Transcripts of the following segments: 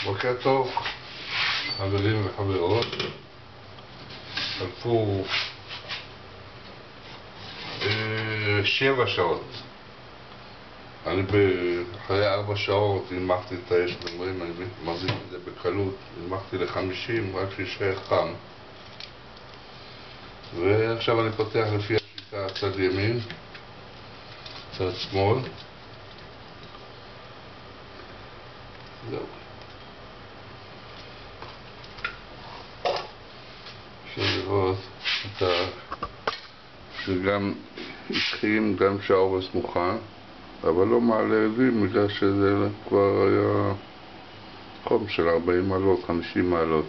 בוקר טוב, חברים וחברות. חלפו 7 שעות. אני אחרי 4 שעות הנמכתי את האש, אומרים, אני מחזיק את זה בקלות, הנמכתי ל50 רק שישאר חם. ועכשיו אני פותח לפי השיטה צד ימין, צד שמאל. זהו. אפשר לראות שגם התחיל, גם שהאורס מוכן, אבל לא מעלה עדים בגלל שזה כבר היה חום של 40 מעלות, 50 מעלות.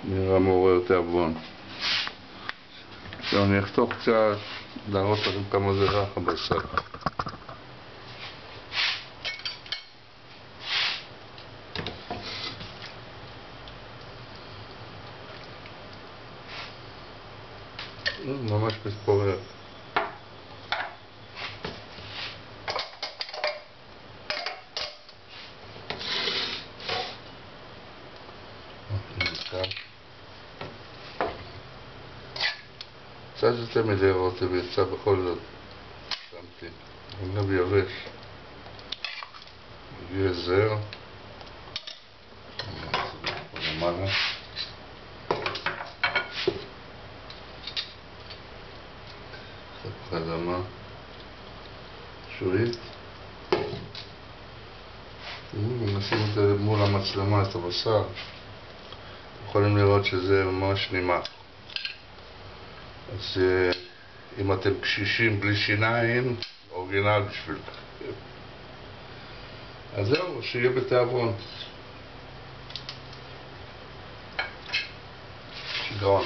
נראה מעורר תיאבון. עכשיו אני אחתוך קצת להראות לכם כמה זה רך הבשר. ממש מתפורר. קצת יותר מדי לראות ויצא בכל זאת. שמתי ענב יבש, הגיע זר למעלה, קצת אדמה שועית. נשים את זה מול המצלמה, את הבשר, יכולים לראות שזה ממש נמח. אז אם אתם קשישים בלי שיניים, אורגינל בשבילכם. אז זהו, שיהיה בתיאבון. שיגעון.